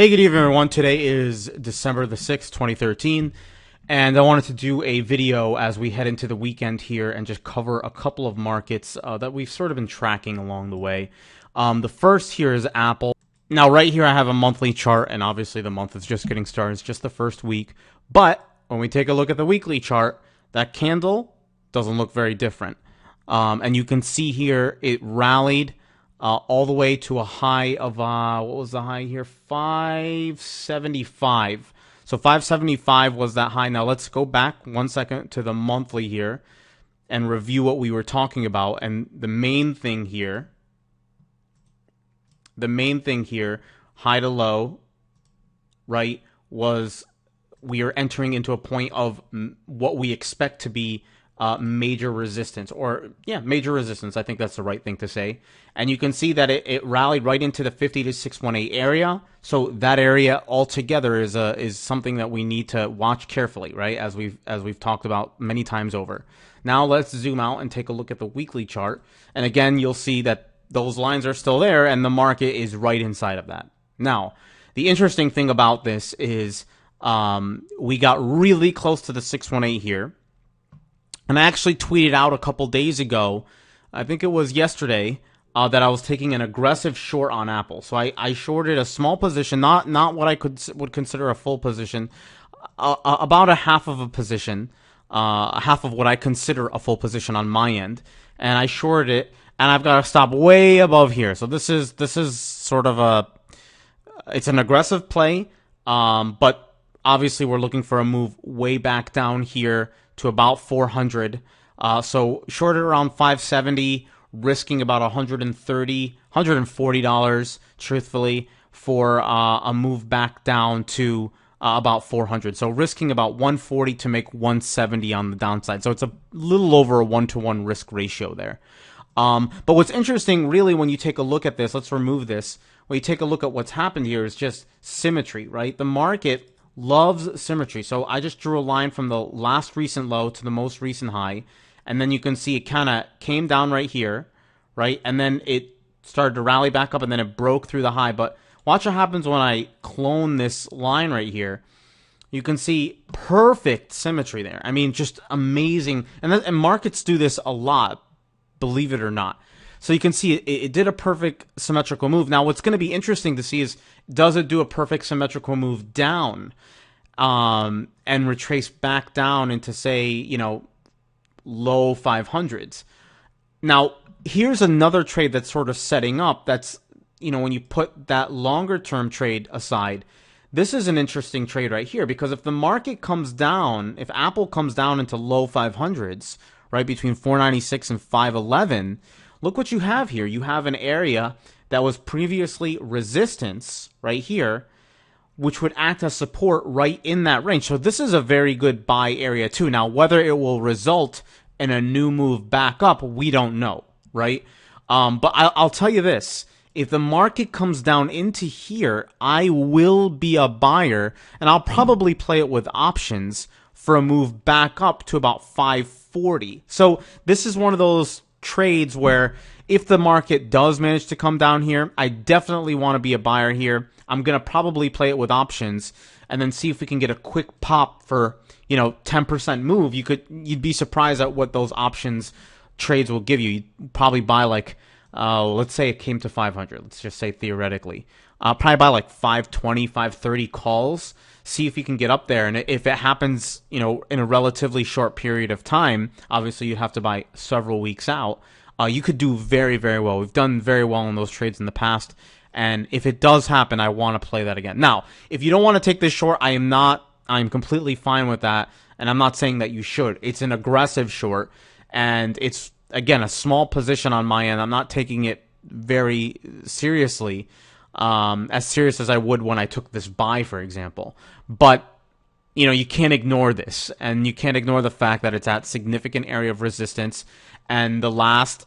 Hey, good evening, everyone. Today is December the 6th, 2013, and I wanted to do a video as we head into the weekend here and just cover a couple of markets that we've sort of been tracking along the way. The first here is Apple. Now, right here I have a monthly chart, and obviously the month is just getting started. It's just the first week. But when we take a look at the weekly chart, that candle doesn't look very different. And you can see here it rallied all the way to a high of, what was the high here? 575. So 575 was that high. Now let's go back 1 second to the monthly here and review what we were talking about. And the main thing here, high to low, right, was we are entering into a point of what we expect to be major resistance, major resistance. I think that's the right thing to say. And you can see that it rallied right into the 50 to 618 area. So that area altogether is something that we need to watch carefully, right? As we've talked about many times over. Now let's zoom out and take a look at the weekly chart. And again, you'll see that those lines are still there and the market is right inside of that. Now, the interesting thing about this is we got really close to the 618 here. And I actually tweeted out a couple days ago, I think it was yesterday, that I was taking an aggressive short on Apple. So I shorted a small position, not what I would consider a full position, about a half of a position, half of what I consider a full position on my end. And I shorted it, and I've got to stop way above here. So this is sort of it's an aggressive play, but obviously we're looking for a move way back down here to about 400. So shorted around 570, risking about $140, truthfully, for a move back down to about 400. So risking about 140 to make 170 on the downside. So it's a little over a 1-to-1 risk ratio there. But what's interesting, really, when you take a look at this, let's remove this. When you take a look at what's happened here is just symmetry, right? The market loves symmetry. So I just drew a line from the last recent low to the most recent high, and then you can see it kind of came down right here, right? And then it started to rally back up, and then it broke through the high. But watch what happens when I clone this line right here. You can see perfect symmetry there. I mean, just amazing. And markets do this a lot, believe it or not. So you can see it did a perfect symmetrical move. Now, what's going to be interesting to see is, does it do a perfect symmetrical move down and retrace back down into, say, low 500s? Now, here's another trade that's sort of setting up. That's, when you put that longer term trade aside, this is an interesting trade right here, because if the market comes down, if Apple comes down into low 500s, right, between 496 and 511, look what you have here. You have an area that was previously resistance right here, which would act as support right in that range. So this is a very good buy area too. Now, whether it will result in a new move back up, we don't know, right? But I'll tell you this. If the market comes down into here, I will be a buyer, and I'll probably play it with options for a move back up to about 540. So this is one of those trades where if the market does manage to come down here, I definitely want to be a buyer here. I'm going to probably play it with options and then see if we can get a quick pop for, 10% move. You'd be surprised at what those options trades will give you. You'd probably buy like, let's say it came to 500. Let's just say theoretically, probably buy like 520, 530 calls. See if you can get up there. And if it happens, in a relatively short period of time, obviously you'd have to buy several weeks out. You could do very, very well. We've done very well in those trades in the past. And if it does happen, I want to play that again. Now, if you don't want to take this short, I'm completely fine with that. And I'm not saying that you should. It's an aggressive short. And it's, again, a small position on my end. I'm not taking it very seriously. As serious as I would when I took this buy, for example. But, you can't ignore this, and you can't ignore the fact that it's at significant area of resistance, and the last,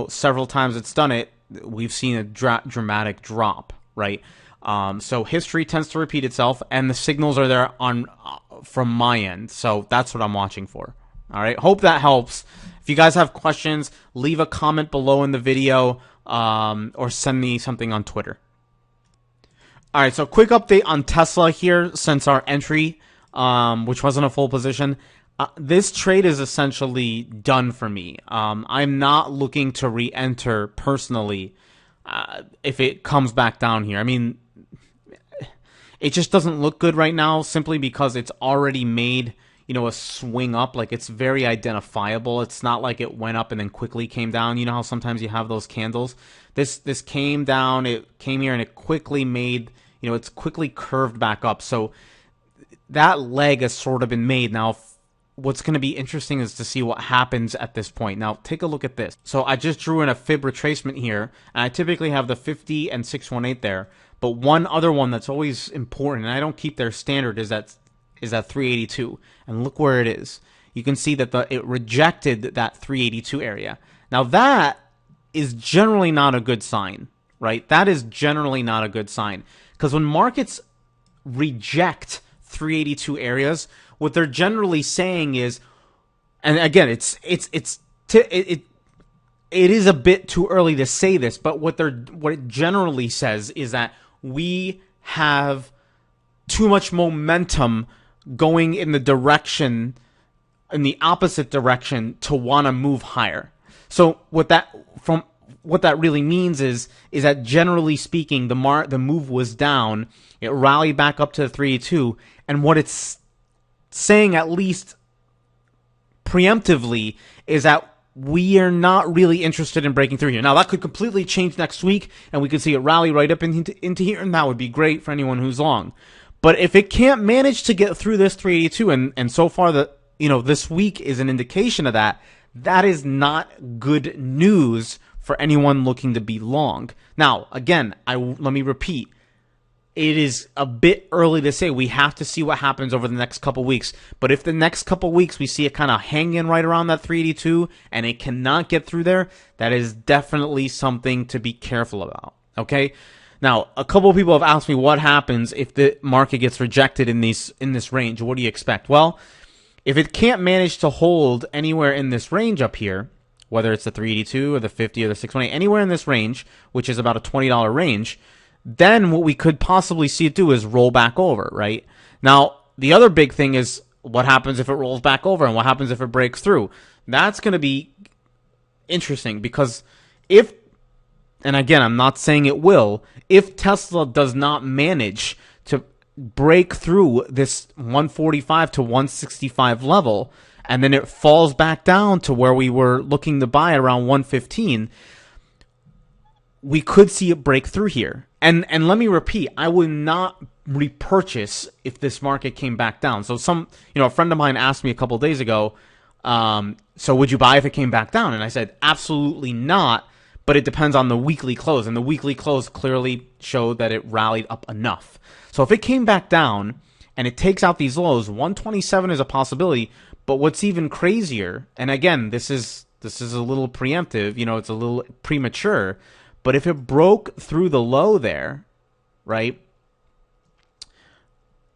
several times it's done it, we've seen a dramatic drop, right? So history tends to repeat itself, and the signals are there from my end, so that's what I'm watching for. All right, hope that helps. If you guys have questions, leave a comment below in the video or send me something on Twitter. All right, so quick update on Tesla here since our entry, which wasn't a full position. This trade is essentially done for me. I'm not looking to re-enter personally if it comes back down here. I mean, it just doesn't look good right now simply because it's already made, a swing up. Like, it's very identifiable. It's not like it went up and then quickly came down. You know how sometimes you have those candles? This came down, it came here, and it quickly made, it's quickly curved back up. So that leg has sort of been made. Now, what's going to be interesting is to see what happens at this point. Now, take a look at this. So I just drew in a fib retracement here, and I typically have the 50 and 618 there. But one other one that's always important, and I don't keep their standard, is that 382. And look where it is. You can see that it rejected that 382 area. Now, that is generally not a good sign, right? That is generally not a good sign. Because when markets reject 382 areas, what they're generally saying is, and again, it is a bit too early to say this, but what it generally says is that we have too much momentum going in the opposite direction to want to move higher. So what that really means is that generally speaking, the move was down, it rallied back up to the 382, and what it's saying, at least preemptively, is that we are not really interested in breaking through here. Now, that could completely change next week, and we could see it rally right up into here, and that would be great for anyone who's long. But if it can't manage to get through this 382, and so far this week is an indication of that, that is not good news for anyone looking to be long. Now, again, let me repeat. It is a bit early to say. We have to see what happens over the next couple weeks. But if the next couple weeks we see it kind of hanging right around that 382 and it cannot get through there, that is definitely something to be careful about. Okay? Now, a couple of people have asked me what happens if the market gets rejected in this range. What do you expect? Well, if it can't manage to hold anywhere in this range up here, whether it's the 382 or the 50 or the 618, anywhere in this range, which is about a $20 range, then what we could possibly see it do is roll back over, right? Now, the other big thing is what happens if it rolls back over and what happens if it breaks through. That's going to be interesting because and again, I'm not saying it will, if Tesla does not manage to break through this 145 to 165 level and then it falls back down to where we were looking to buy around 115, we could see it break through here. And let me repeat, I would not repurchase if this market came back down. So a friend of mine asked me a couple of days ago, so would you buy if it came back down? And I said, absolutely not, but it depends on the weekly close. And the weekly close clearly showed that it rallied up enough. So if it came back down and it takes out these lows, 127 is a possibility. But what's even crazier, and again, this is a little preemptive, it's a little premature, but if it broke through the low there, right,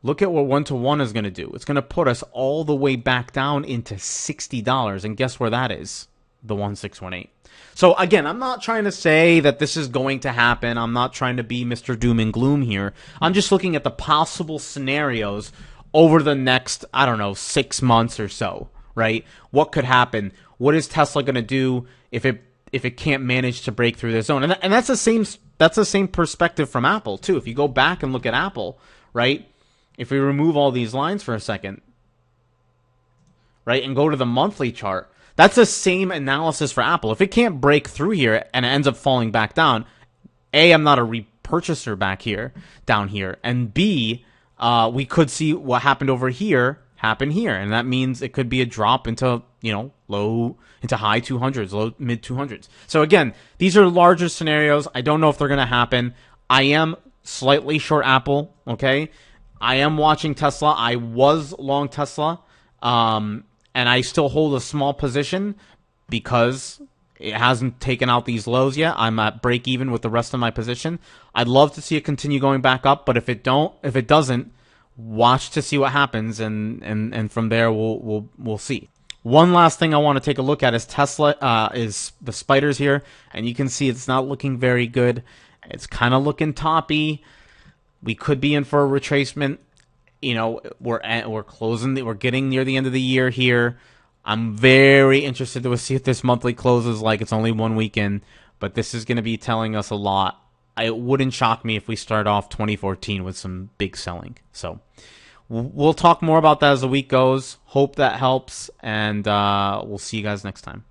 look at what 1-to-1 is going to do. It's going to put us all the way back down into $60. And guess where that is? The 1618. So again, I'm not trying to say that this is going to happen. I'm not trying to be Mr. Doom and Gloom here. I'm just looking at the possible scenarios over the next, 6 months or so, right? What could happen? What is Tesla going to do if it can't manage to break through the zone? And that's the same perspective from Apple too. If you go back and look at Apple, right? If we remove all these lines for a second, right, and go to the monthly chart, that's the same analysis for Apple. If it can't break through here and it ends up falling back down, A, I'm not a repurchaser down here, and B, we could see what happened over here happen here, and that means it could be a drop into high 200s, low mid 200s. So again, these are larger scenarios. I don't know if they're going to happen. I am slightly short Apple, okay? I am watching Tesla. I was long Tesla, and I still hold a small position because it hasn't taken out these lows yet. I'm at break even with the rest of my position. I'd love to see it continue going back up, but if it doesn't, watch to see what happens, and from there we'll see. One last thing I want to take a look at is Tesla, is the spiders here, and you can see it's not looking very good. It's kind of looking toppy. We could be in for a retracement. We're closing. We're getting near the end of the year here. I'm very interested to see if this monthly closes like it's only one weekend, but this is going to be telling us a lot. It wouldn't shock me if we start off 2014 with some big selling. So we'll talk more about that as the week goes. Hope that helps, and we'll see you guys next time.